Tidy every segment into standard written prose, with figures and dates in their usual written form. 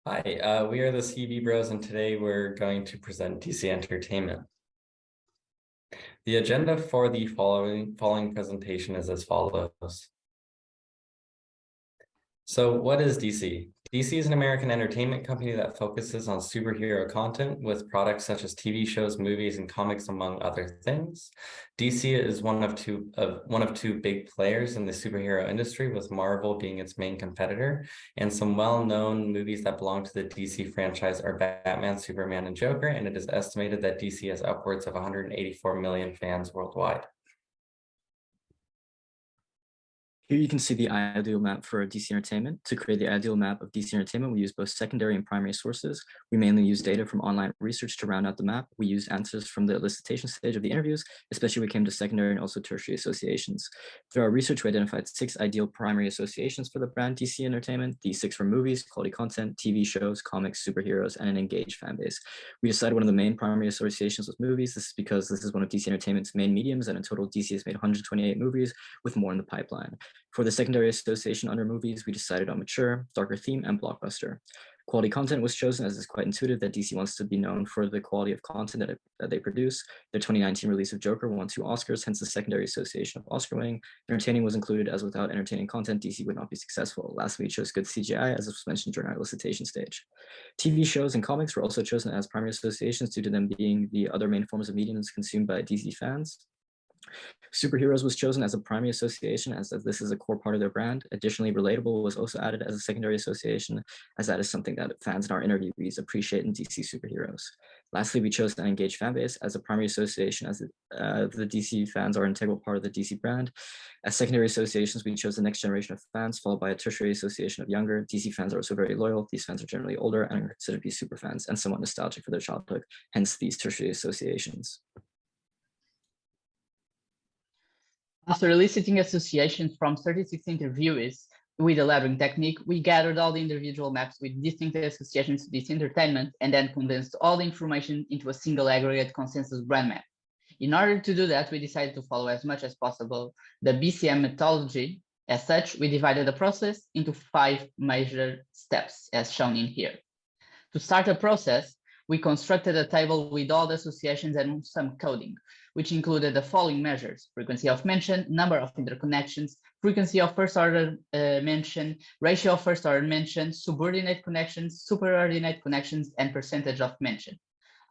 Hi, we are the CV Bros, and today we're going to present DC Entertainment. The agenda for the following presentation is as follows. So what is DC? DC is an American entertainment company that focuses on superhero content with products such as TV shows, movies, and comics, among other things. DC is one of two big players in the superhero industry, with Marvel being its main competitor. And some well-known movies that belong to the DC franchise are Batman, Superman, and Joker, and it is estimated that DC has upwards of 184 million fans worldwide. Here you can see the ideal map for DC Entertainment. To create the ideal map of DC Entertainment, we use both secondary and primary sources. We mainly use data from online research to round out the map. We use answers from the elicitation stage of the interviews, especially when it came to secondary and also tertiary associations. Through our research, we identified 6 ideal primary associations for the brand DC Entertainment. These 6 were movies, quality content, TV shows, comics, superheroes, and an engaged fan base. We decided one of the main primary associations was movies. This is because this is one of DC Entertainment's main mediums, and in total, DC has made 128 movies, with more in the pipeline. For the secondary association under movies, we decided on mature, darker theme, and blockbuster. Quality content was chosen as it's quite intuitive that DC wants to be known for the quality of content that they produce. Their 2019 release of Joker won 2 Oscars, hence the secondary association of Oscar winning. Entertaining was included, as without entertaining content, DC would not be successful. Lastly, we chose good CGI, as was mentioned during our elicitation stage. TV shows and comics were also chosen as primary associations due to them being the other main forms of mediums consumed by DC fans. Superheroes was chosen as a primary association, as this is a core part of their brand. Additionally, relatable was also added as a secondary association, as that is something that fans in our interviewees appreciate in DC superheroes. Lastly, we chose an engaged fan base as a primary association, as the DC fans are an integral part of the DC brand. As secondary associations, we chose the next generation of fans, followed by a tertiary association of younger. DC fans are also very loyal. These fans are generally older and are considered to be super fans and somewhat nostalgic for their childhood, hence these tertiary associations. After eliciting associations from 36 interviewees with a laddering technique, we gathered all the individual maps with distinct associations to this entertainment and then condensed all the information into a single aggregate consensus brand map. In order to do that, we decided to follow as much as possible the BCM methodology. As such, we divided the process into 5 major steps, as shown in here. To start the process, we constructed a table with all the associations and some coding, which included the following measures: frequency of mention, number of interconnections, frequency of first order mention, ratio of first order mention, subordinate connections, superordinate connections, and percentage of mention.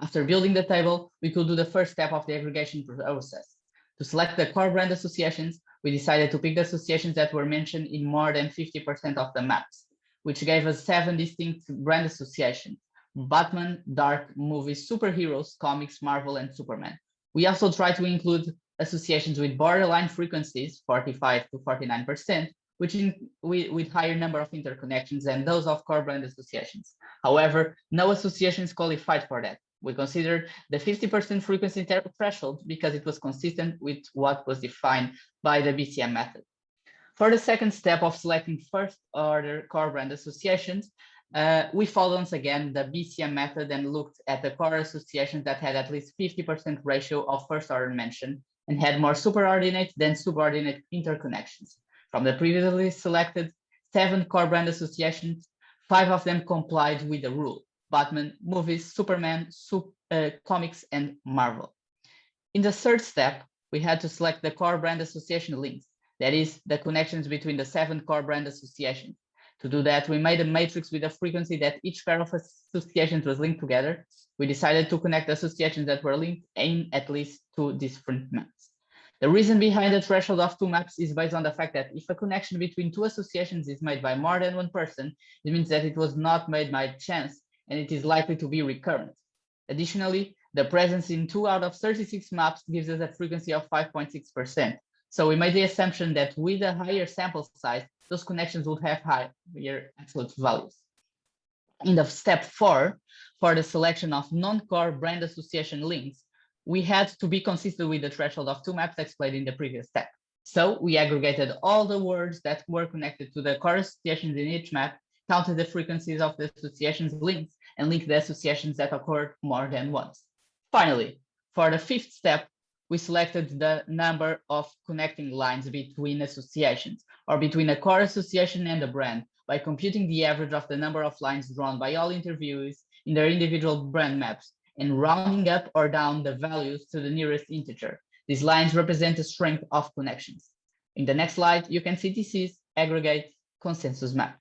After building the table, we could do the first step of the aggregation process. To select the core brand associations, we decided to pick the associations that were mentioned in more than 50% of the maps, which gave us 7 distinct brand associations: Batman, Dark, movies, superheroes, comics, Marvel, and Superman. We also try to include associations with borderline frequencies, 45 to 49%, which with higher number of interconnections than those of core brand associations. However, no associations qualified for that. We considered the 50% frequency threshold because it was consistent with what was defined by the BCM method. For the second step of selecting first order core brand associations, we followed once again the BCM method and looked at the core associations that had at least 50% ratio of first order mention and had more superordinate than subordinate interconnections. From the previously selected 7 core brand associations, 5 of them complied with the rule: Batman, movies, Superman, comics, and Marvel. In the third step, we had to select the core brand association links, that is, the connections between the 7 core brand associations. To do that, we made a matrix with a frequency that each pair of associations was linked together. We decided to connect associations that were linked in at least 2 different maps. The reason behind the threshold of 2 maps is based on the fact that if a connection between 2 associations is made by more than 1 person, it means that it was not made by chance and it is likely to be recurrent. Additionally, the presence in 2 out of 36 maps gives us a frequency of 5.6%. So we made the assumption that with a higher sample size, those connections would have higher absolute values. In the step 4, for the selection of non-core brand association links, we had to be consistent with the threshold of 2 maps explained in the previous step. So we aggregated all the words that were connected to the core associations in each map, counted the frequencies of the associations links, and linked the associations that occurred more than once. Finally, for the 5th step, we selected the number of connecting lines between associations, or between a core association and a brand, by computing the average of the number of lines drawn by all interviewees in their individual brand maps and rounding up or down the values to the nearest integer. These lines represent the strength of connections. In the next slide, you can see DC's aggregate consensus map.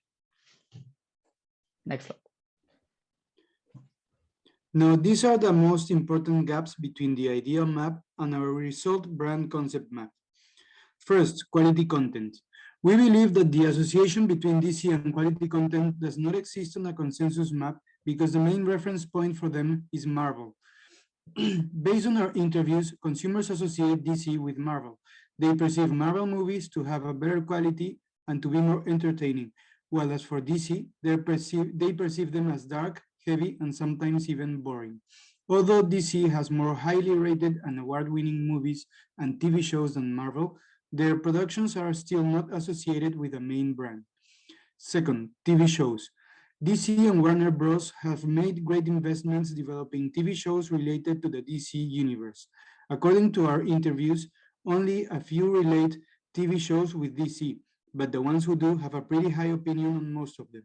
Next slide. Now, these are the most important gaps between the ideal map and our result brand concept map. First, quality content. We believe that the association between DC and quality content does not exist on a consensus map because the main reference point for them is Marvel. Based on our interviews, consumers associate DC with Marvel. They perceive Marvel movies to have a better quality and to be more entertaining, while as for DC, they perceive them as dark, heavy, and sometimes even boring. Although DC has more highly rated and award-winning movies and TV shows than Marvel, their productions are still not associated with the main brand. Second, TV shows. DC and Warner Bros. Have made great investments developing TV shows related to the DC universe. According to our interviews, only a few relate TV shows with DC, but the ones who do have a pretty high opinion on most of them.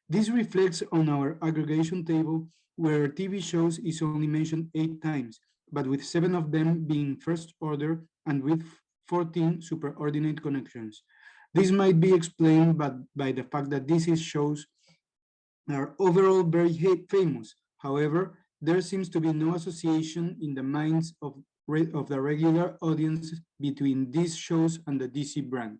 This reflects on our aggregation table, where TV shows is only mentioned 8 times, but with 7 of them being first order and with 14 superordinate connections. This might be explained by the fact that DC shows are overall very famous. However, there seems to be no association in the minds of the regular audience between these shows and the DC brand.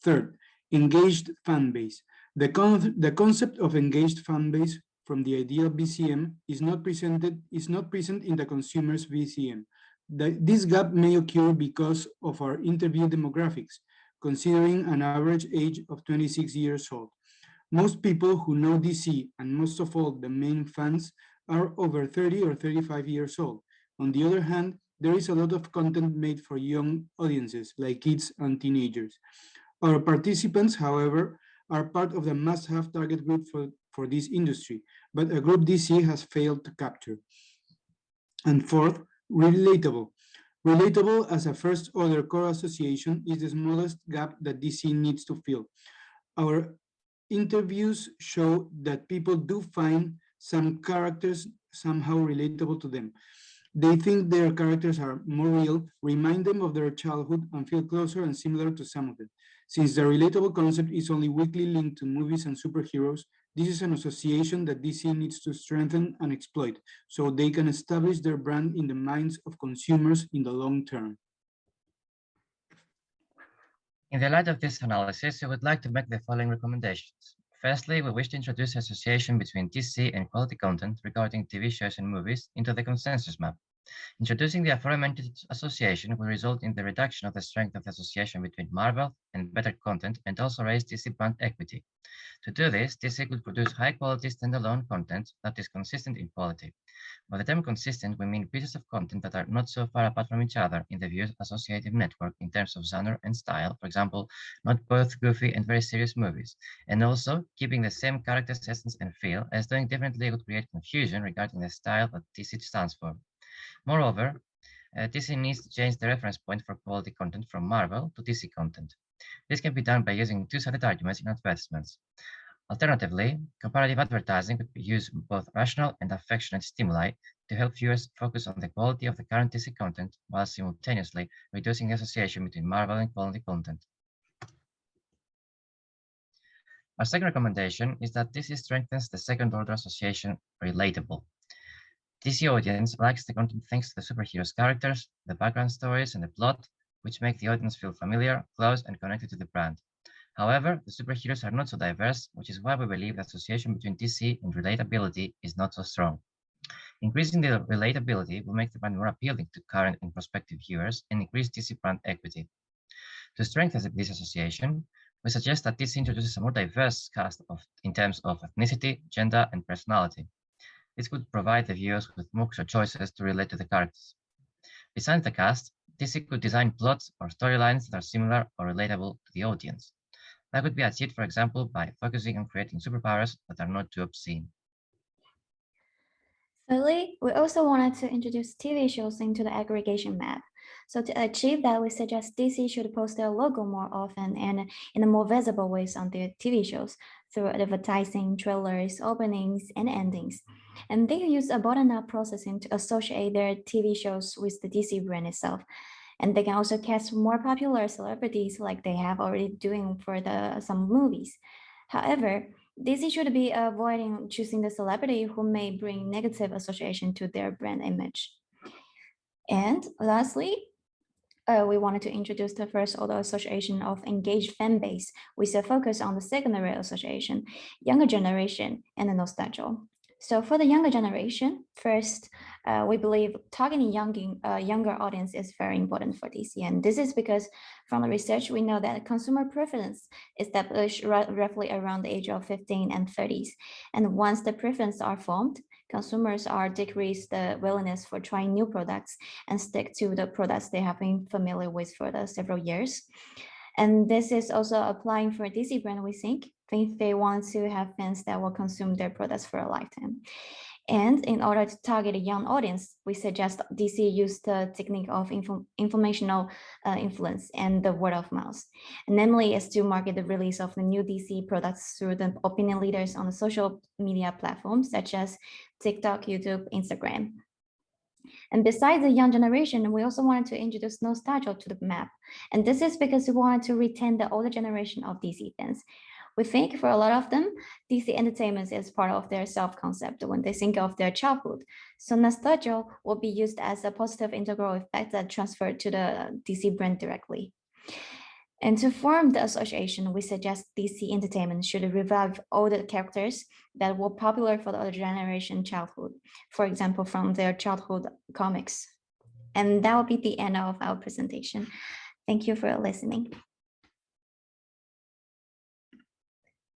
Third, engaged fan base. The concept of engaged fan base from the ideal BCM is not present in the consumer's BCM. This gap may occur because of our interview demographics, considering an average age of 26 years old. Most people who know DC, and most of all the main fans, are over 30 or 35 years old. On the other hand, there is a lot of content made for young audiences, like kids and teenagers. Our participants, however, are part of the must-have target group for this industry, but a group DC has failed to capture. And fourth, relatable. Relatable as a first-order core association is the smallest gap that DC needs to fill. Our interviews show that people do find some characters somehow relatable to them. They think their characters are more real, remind them of their childhood, and feel closer and similar to some of them. Since the relatable concept is only weakly linked to movies and superheroes, this is an association that DC needs to strengthen and exploit, so they can establish their brand in the minds of consumers in the long term. In the light of this analysis, we would like to make the following recommendations. Firstly, we wish to introduce association between DC and quality content regarding TV shows and movies into the consensus map. Introducing the aforementioned association will result in the reduction of the strength of the association between Marvel and better content and also raise DC brand equity. To do this, DC could produce high-quality standalone content that is consistent in quality. By the term consistent, we mean pieces of content that are not so far apart from each other in the view's associative network in terms of genre and style, for example, not both goofy and very serious movies, and also keeping the same character's essence and feel, as doing differently would create confusion regarding the style that DC stands for. Moreover, DC needs to change the reference point for quality content from Marvel to DC content. This can be done by using two-sided arguments in advertisements. Alternatively, comparative advertising could use both rational and affectionate stimuli to help viewers focus on the quality of the current DC content while simultaneously reducing the association between Marvel and quality content. Our second recommendation is that DC strengthens the second-order association relatable. DC audience likes the content thanks to the superheroes' characters, the background stories, and the plot, which make the audience feel familiar, close, and connected to the brand. However, the superheroes are not so diverse, which is why we believe the association between DC and relatability is not so strong. Increasing the relatability will make the brand more appealing to current and prospective viewers and increase DC brand equity. To strengthen this association, we suggest that DC introduces a more diverse cast in terms of ethnicity, gender, and personality. This could provide the viewers with more choices to relate to the characters. Besides the cast, DC could design plots or storylines that are similar or relatable to the audience. That could be achieved, for example, by focusing on creating superpowers that are not too obscene. Thirdly, we also wanted to introduce TV shows into the aggregation map. So to achieve that, we suggest DC should post their logo more often and in a more visible ways on their TV shows through advertising, trailers, openings, and endings. And they use a bottom-up processing to associate their TV shows with the DC brand itself. And they can also cast more popular celebrities like they have already doing for some movies. However, DC should be avoiding choosing the celebrity who may bring negative association to their brand image. And lastly, we wanted to introduce the first order association of engaged fan base with a focus on the secondary association, younger generation, and the nostalgia. So for the younger generation, first, we believe targeting younger audience is very important for DC. And this is because from the research, we know that consumer preference is established roughly around the age of 15 and 30s. And once the preferences are formed, consumers are decrease the willingness for trying new products and stick to the products they have been familiar with for the several years. And this is also applying for DC brand, we think they want to have fans that will consume their products for a lifetime. And in order to target a young audience, we suggest DC use the technique of informational influence and the word of mouth. And namely is to market the release of the new DC products through the opinion leaders on the social media platforms such as TikTok, YouTube, Instagram. And besides the young generation, we also wanted to introduce nostalgia to the map. And this is because we wanted to retain the older generation of DC fans. We think for a lot of them, DC entertainment is part of their self-concept when they think of their childhood. So nostalgia will be used as a positive integral effect that transferred to the DC brand directly. And to form the association, we suggest DC Entertainment should revive all the characters that were popular for the other generation childhood, for example, from their childhood comics. And that will be the end of our presentation. Thank you for listening.